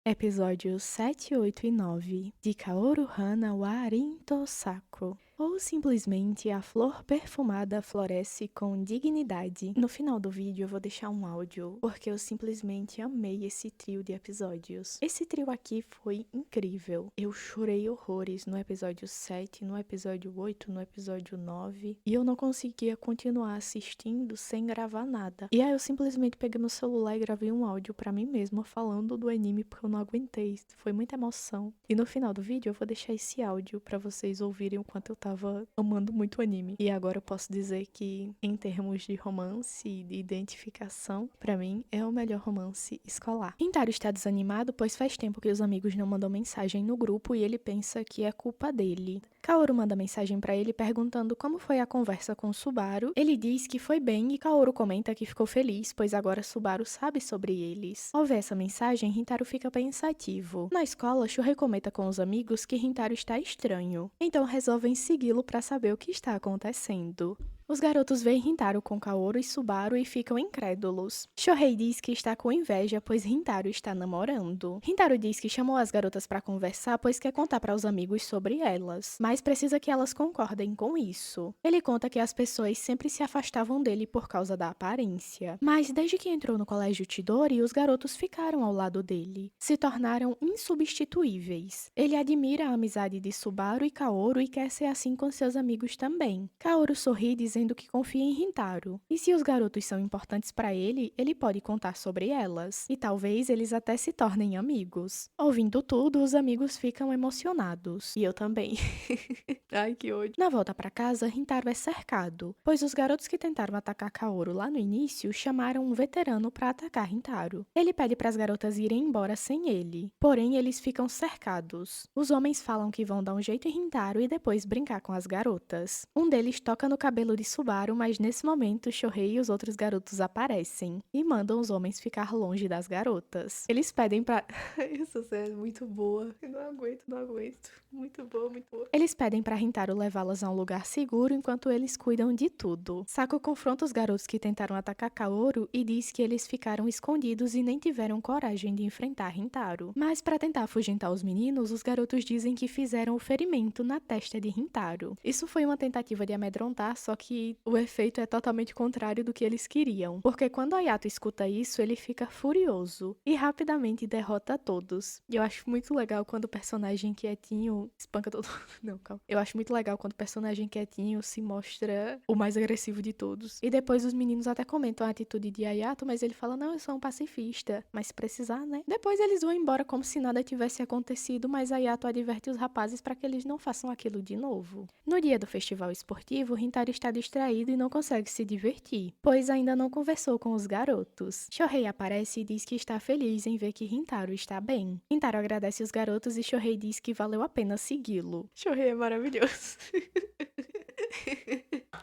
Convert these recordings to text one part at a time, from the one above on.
Episódios 7, 8 e 9 de Kaoru Hana wa Arinto Sako. Ou simplesmente a flor perfumada floresce com dignidade. No final do vídeo eu vou deixar um áudio, porque eu simplesmente amei esse trio de episódios. Esse trio aqui foi incrível. Eu chorei horrores no episódio 7, no episódio 8, no episódio 9, e eu não conseguia continuar assistindo sem gravar nada. E aí eu simplesmente peguei meu celular e gravei um áudio pra mim mesma falando do anime, porque eu não aguentei. Foi muita emoção. E no final do vídeo eu vou deixar esse áudio pra vocês ouvirem o quanto eu tava amando muito o anime. E agora eu posso dizer que, em termos de romance e de identificação, pra mim é o melhor romance escolar. Rintaro está desanimado, pois faz tempo que os amigos não mandam mensagem no grupo e ele pensa que é culpa dele. Kaoru manda mensagem pra ele perguntando como foi a conversa com Subaru. Ele diz que foi bem e Kaoru comenta que ficou feliz, pois agora Subaru sabe sobre eles. Ao ver essa mensagem, Rintaro fica pensativo. Na escola, Shuhei comenta com os amigos que Rintaro está estranho. Então resolvem segui-lo para saber o que está acontecendo. Os garotos veem Rintaro com Kaoru e Subaru e ficam incrédulos. Shohei diz que está com inveja, pois Rintaro está namorando. Rintaro diz que chamou as garotas para conversar, pois quer contar para os amigos sobre elas, mas precisa que elas concordem com isso. Ele conta que as pessoas sempre se afastavam dele por causa da aparência, mas desde que entrou no colégio Chidori, os garotos ficaram ao lado dele, se tornaram insubstituíveis. Ele admira a amizade de Subaru e Kaoru e quer ser assim com seus amigos também. Kaoru sorri dizendo que confia em Rintaro, e se os garotos são importantes para ele, ele pode contar sobre elas, e talvez eles até se tornem amigos. Ouvindo tudo, os amigos ficam emocionados, e eu também. Ai, que ódio. Na volta para casa, Rintaro é cercado, pois os garotos que tentaram atacar Kaoru lá no início chamaram um veterano para atacar Rintaro. Ele pede para as garotas irem embora sem ele, porém eles ficam cercados. Os homens falam que vão dar um jeito em Rintaro e depois brincar com as garotas. Um deles toca no cabelo de Subaru, mas nesse momento Shohei e os outros garotos aparecem e mandam os homens ficar longe das garotas. Eles pedem pra... Essa série é muito boa. Eu não aguento, não aguento. Muito boa, muito boa. Eles pedem pra Rintaro levá-las a um lugar seguro enquanto eles cuidam de tudo. Sako confronta os garotos que tentaram atacar Kaoru e diz que eles ficaram escondidos e nem tiveram coragem de enfrentar Rintaro. Mas para tentar afugentar os meninos, os garotos dizem que fizeram o ferimento na testa de Rintaro. Isso foi uma tentativa de amedrontar, só que o efeito é totalmente contrário do que eles queriam. Porque quando Ayato escuta isso, ele fica furioso e rapidamente derrota todos. E eu acho muito legal quando o personagem quietinho espanca todo mundo. Não, calma. Eu acho muito legal quando o personagem quietinho se mostra o mais agressivo de todos. E depois os meninos até comentam a atitude de Ayato, mas ele fala, não, eu sou um pacifista. Mas se precisar, né? Depois eles vão embora como se nada tivesse acontecido, mas Ayato adverte os rapazes para que eles não façam aquilo de novo. No dia do festival esportivo, Rintaro está distraído e não consegue se divertir, pois ainda não conversou com os garotos. Shohei aparece e diz que está feliz em ver que Rintaro está bem. Rintaro agradece os garotos e Shohei diz que valeu a pena segui-lo. Shohei é maravilhoso.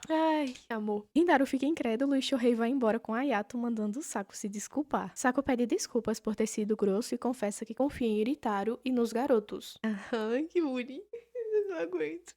Ai, amor. Rintaro fica incrédulo e Shohei vai embora com Ayato, mandando Sako se desculpar. Sako pede desculpas por ter sido grosso e confessa que confia em Rintaro e nos garotos. Ai, que bonitinho. Eu não aguento.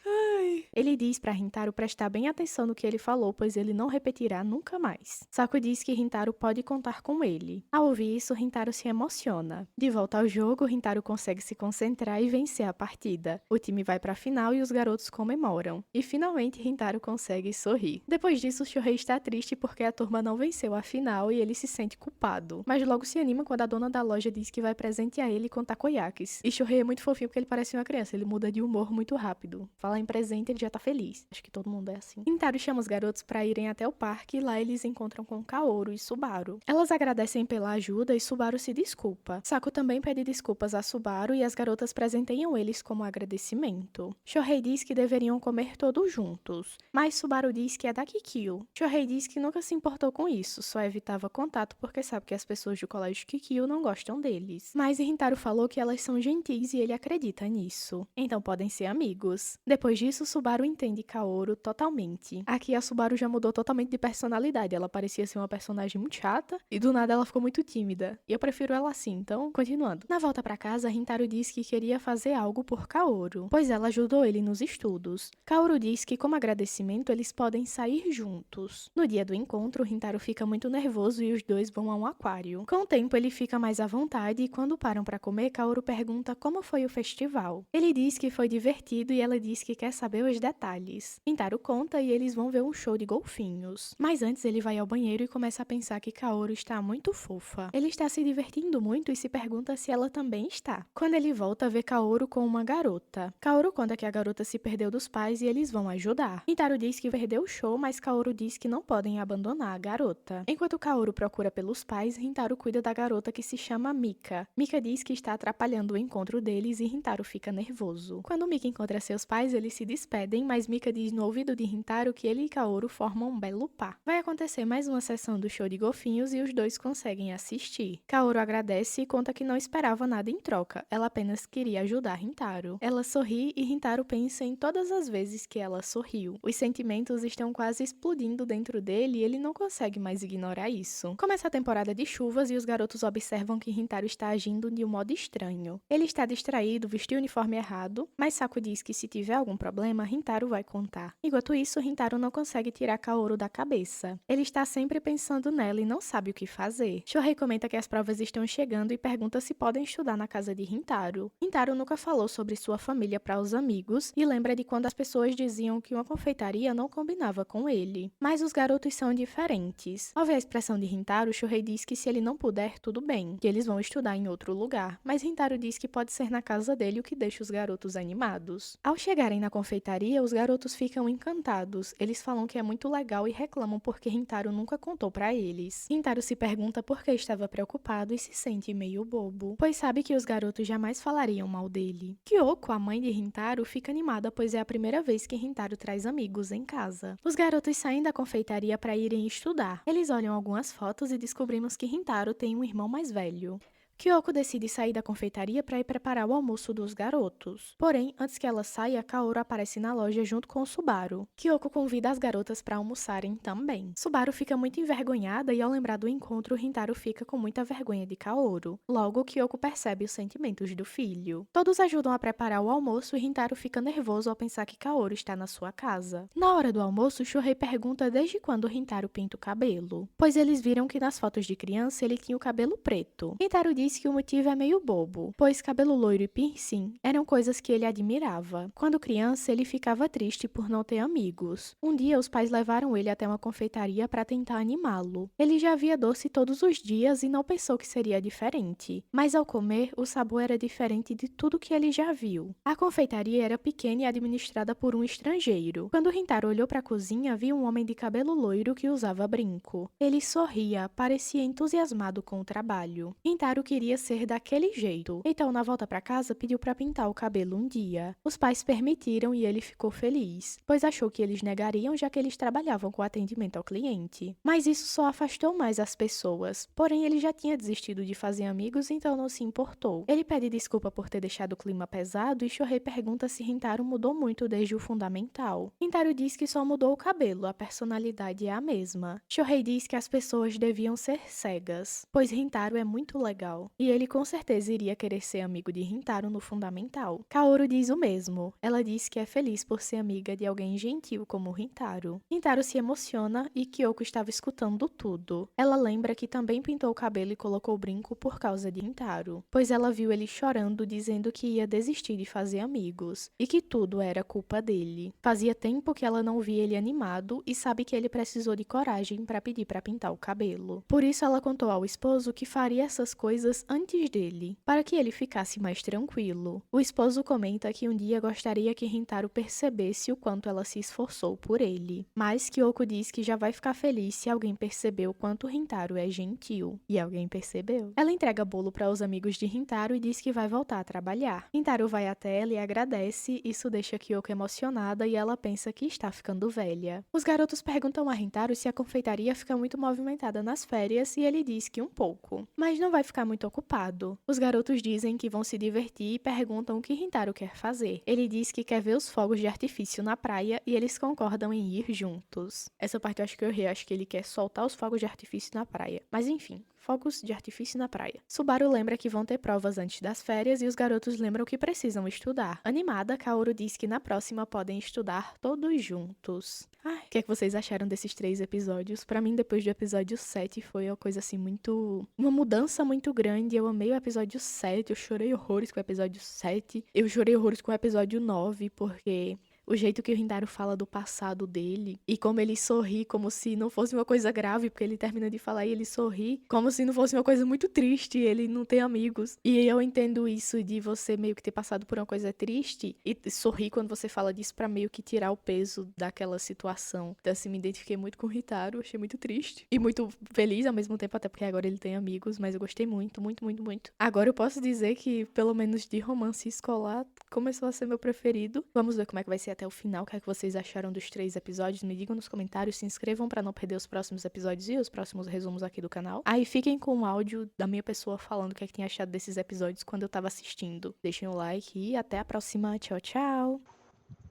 Ai. Ele diz pra Rintaro prestar bem atenção no que ele falou, pois ele não repetirá nunca mais. Sako diz que Rintaro pode contar com ele. Ao ouvir isso, Rintaro se emociona. De volta ao jogo, Rintaro consegue se concentrar e vencer a partida. O time vai pra final e os garotos comemoram. E finalmente Rintaro consegue sorrir. Depois disso, Shohei está triste porque a turma não venceu a final e ele se sente culpado. Mas logo se anima quando a dona da loja diz que vai presentear ele com takoyakis. E Shohei é muito fofinho porque ele parece uma criança, ele muda de humor muito rápido. Falar em presente, ele já tá feliz. Acho que todo mundo é assim. Rintaro chama os garotos pra irem até o parque e lá eles encontram com Kaoru e Subaru. Elas agradecem pela ajuda e Subaru se desculpa. Sako também pede desculpas a Subaru e as garotas presenteiam eles como agradecimento. Shohei diz que deveriam comer todos juntos, mas Subaru diz que é da Kikyo. Shohei diz que nunca se importou com isso, só evitava contato porque sabe que as pessoas do colégio Kikyo não gostam deles. Mas Rintaro falou que elas são gentis e ele acredita nisso. Então podem ser amigos. Depois Depois disso, Subaru entende Kaoru totalmente. Aqui a Subaru já mudou totalmente de personalidade, ela parecia ser uma personagem muito chata e do nada ela ficou muito tímida. E eu prefiro ela assim, então, continuando. Na volta pra casa, Rintaro diz que queria fazer algo por Kaoru, pois ela ajudou ele nos estudos. Kaoru diz que como agradecimento eles podem sair juntos. No dia do encontro, Rintaro fica muito nervoso e os dois vão a um aquário. Com o tempo ele fica mais à vontade e quando param pra comer, Kaoru pergunta como foi o festival. Ele diz que foi divertido e ela diz que quer saber os detalhes. Rintaro conta e eles vão ver um show de golfinhos. Mas antes ele vai ao banheiro e começa a pensar que Kaoru está muito fofa. Ele está se divertindo muito e se pergunta se ela também está. Quando ele volta, vê Kaoru com uma garota. Kaoru conta que a garota se perdeu dos pais e eles vão ajudar. Rintaro diz que perdeu o show, mas Kaoru diz que não podem abandonar a garota. Enquanto Kaoru procura pelos pais, Rintaro cuida da garota que se chama Mika. Mika diz que está atrapalhando o encontro deles e Rintaro fica nervoso. Quando Mika encontra seus pais, eles se despedem, mas Mika diz no ouvido de Rintaro que ele e Kaoru formam um belo par. Vai acontecer mais uma sessão do show de golfinhos e os dois conseguem assistir. Kaoru agradece e conta que não esperava nada em troca, ela apenas queria ajudar Rintaro. Ela sorri e Rintaro pensa em todas as vezes que ela sorriu. Os sentimentos estão quase explodindo dentro dele e ele não consegue mais ignorar isso. Começa a temporada de chuvas e os garotos observam que Rintaro está agindo de um modo estranho. Ele está distraído, vestiu o uniforme errado, mas Saku diz que se tiver algum problema, Rintaro vai contar. Enquanto isso, Rintaro não consegue tirar Kaoru da cabeça. Ele está sempre pensando nela e não sabe o que fazer. Shohei comenta que as provas estão chegando e pergunta se podem estudar na casa de Rintaro. Rintaro nunca falou sobre sua família para os amigos e lembra de quando as pessoas diziam que uma confeitaria não combinava com ele. Mas os garotos são diferentes. Ao ver a expressão de Rintaro, Shohei diz que se ele não puder, tudo bem, que eles vão estudar em outro lugar. Mas Rintaro diz que pode ser na casa dele, o que deixa os garotos animados. Ao chegarem na confeitaria, os garotos ficam encantados. Eles falam que é muito legal e reclamam porque Rintaro nunca contou para eles. Rintaro se pergunta por que estava preocupado e se sente meio bobo, pois sabe que os garotos jamais falariam mal dele. Kyoko, a mãe de Rintaro, fica animada pois é a primeira vez que Rintaro traz amigos em casa. Os garotos saem da confeitaria para irem estudar. Eles olham algumas fotos e descobrimos que Rintaro tem um irmão mais velho. Kyoko decide sair da confeitaria para ir preparar o almoço dos garotos. Porém, antes que ela saia, Kaoru aparece na loja junto com Subaru. Kyoko convida as garotas para almoçarem também. Subaru fica muito envergonhada e ao lembrar do encontro, Rintaro fica com muita vergonha de Kaoru. Logo, Kyoko percebe os sentimentos do filho. Todos ajudam a preparar o almoço e Rintaro fica nervoso ao pensar que Kaoru está na sua casa. Na hora do almoço, Shohei pergunta desde quando Rintaro pinta o cabelo, pois eles viram que nas fotos de criança ele tinha o cabelo preto. Rintaro diz que o motivo é meio bobo, pois cabelo loiro e piercing eram coisas que ele admirava. Quando criança, ele ficava triste por não ter amigos. Um dia, os pais levaram ele até uma confeitaria para tentar animá-lo. Ele já via doce todos os dias e não pensou que seria diferente. Mas ao comer, o sabor era diferente de tudo que ele já viu. A confeitaria era pequena e administrada por um estrangeiro. Quando Rintaro olhou para a cozinha, viu um homem de cabelo loiro que usava brinco. Ele sorria, parecia entusiasmado com o trabalho. Rintaro queria ser daquele jeito. Então, na volta para casa, pediu para pintar o cabelo um dia. Os pais permitiram e ele ficou feliz, pois achou que eles negariam já que eles trabalhavam com atendimento ao cliente. Mas isso só afastou mais as pessoas. Porém, ele já tinha desistido de fazer amigos, então não se importou. Ele pede desculpa por ter deixado o clima pesado e Shohei pergunta se Rintaro mudou muito desde o fundamental. Rintaro diz que só mudou o cabelo, a personalidade é a mesma. Shohei diz que as pessoas deviam ser cegas, pois Rintaro é muito legal. E ele com certeza iria querer ser amigo de Rintaro no fundamental. Kaoru diz o mesmo. Ela diz que é feliz por ser amiga de alguém gentil como Rintaro. Rintaro se emociona e Kyoko estava escutando tudo. Ela lembra que também pintou o cabelo e colocou o brinco por causa de Rintaro, pois ela viu ele chorando dizendo que ia desistir de fazer amigos e que tudo era culpa dele. Fazia tempo que ela não via ele animado e sabe que ele precisou de coragem para pedir para pintar o cabelo. Por isso ela contou ao esposo que faria essas coisas antes dele, para que ele ficasse mais tranquilo. O esposo comenta que um dia gostaria que Rintaro percebesse o quanto ela se esforçou por ele, mas Kyoko diz que já vai ficar feliz se alguém perceber o quanto Rintaro é gentil. E alguém percebeu. Ela entrega bolo para os amigos de Rintaro e diz que vai voltar a trabalhar. Rintaro vai até ela e agradece, isso deixa Kyoko emocionada e ela pensa que está ficando velha. Os garotos perguntam a Rintaro se a confeitaria fica muito movimentada nas férias e ele diz que um pouco, mas não vai ficar muito muito ocupado. Os garotos dizem que vão se divertir e perguntam o que Rintaro quer fazer. Ele diz que quer ver os fogos de artifício na praia e eles concordam em ir juntos. Essa parte eu acho que eu errei, acho que ele quer soltar os fogos de artifício na praia. Mas enfim, fogos de artifício na praia. Subaru lembra que vão ter provas antes das férias e os garotos lembram que precisam estudar. Animada, Kaoru diz que na próxima podem estudar todos juntos. Ai, o que é que vocês acharam desses 3 episódios? Pra mim, depois do episódio 7, foi uma coisa assim muito... uma mudança muito grande. Eu amei o episódio 7, eu chorei horrores com o episódio 7. Eu chorei horrores com o episódio 9, porque... o jeito que o Rintaro fala do passado dele e como ele sorri como se não fosse uma coisa grave, porque ele termina de falar e ele sorri como se não fosse uma coisa muito triste, ele não tem amigos. E eu entendo isso de você meio que ter passado por uma coisa triste e sorrir quando você fala disso pra meio que tirar o peso daquela situação. Então assim, me identifiquei muito com o Rintaro, achei muito triste e muito feliz ao mesmo tempo, até porque agora ele tem amigos, mas eu gostei muito, muito, muito, muito. Agora eu posso dizer que, pelo menos de romance escolar, começou a ser meu preferido. Vamos ver como é que vai ser até o final. O que é que vocês acharam dos 3 episódios? Me digam nos comentários, se inscrevam pra não perder os próximos episódios e os próximos resumos aqui do canal. Aí fiquem com o áudio da minha pessoa falando o que é que tinha achado desses episódios quando eu tava assistindo. Deixem o like e até a próxima. Tchau, tchau!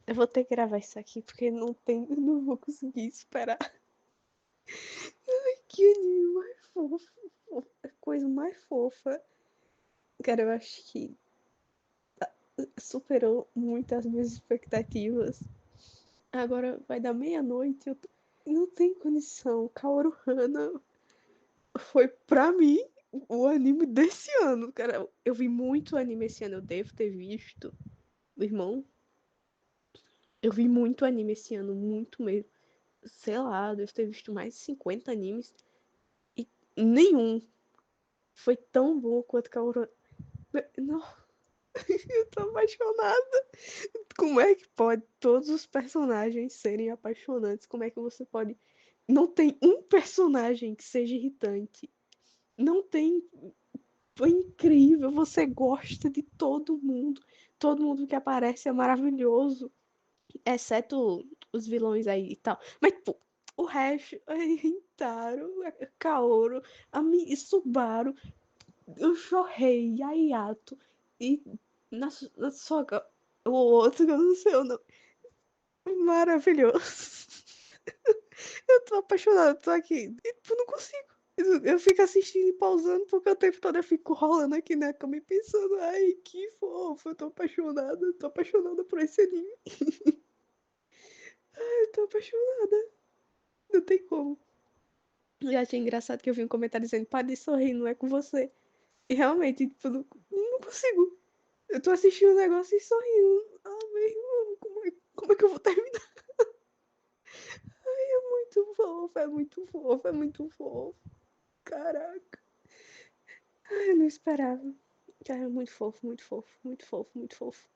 Eu vou ter que gravar isso aqui porque eu não vou conseguir esperar. Ai, que anime mais fofo, a coisa mais fofa. Cara, eu acho que superou muito as minhas expectativas. Agora vai dar meia-noite, não tem condição. Kaoru Hana foi pra mim o anime desse ano, cara. Eu vi muito anime esse ano, eu devo ter visto. Irmão, eu vi muito anime esse ano, muito mesmo. Sei lá, devo ter visto mais de 50 animes e nenhum foi tão bom quanto Kaoru. Não, eu tô apaixonada. Como é que pode todos os personagens serem apaixonantes? Como é que você pode. Não tem um personagem que seja irritante. Não tem. Foi incrível. Você gosta de todo mundo. Todo mundo que aparece é maravilhoso. Exceto os vilões aí e tal. Mas, pô, o resto. Rintaro, Kaoru, Subaru. Eu chorrei. Yayato. E na Soga. O outro que eu não sei o nome. Maravilhoso. Eu tô apaixonada, tô aqui. E eu não consigo. Eu fico assistindo e pausando porque o tempo todo eu fico rolando aqui na cama e pensando, ai, que fofo, eu tô apaixonada por esse anime. Eu tô apaixonada. Não tem como. Eu achei engraçado que eu vi um comentário dizendo, para de sorrir, não é com você. E realmente, tipo, não consigo. Eu tô assistindo o negócio e sorrindo. Ah, meu irmão, como é que eu vou terminar? É muito fofo, é muito fofo, é muito fofo. Caraca. Ai, eu não esperava. Cara, é muito fofo, muito fofo, muito fofo, muito fofo.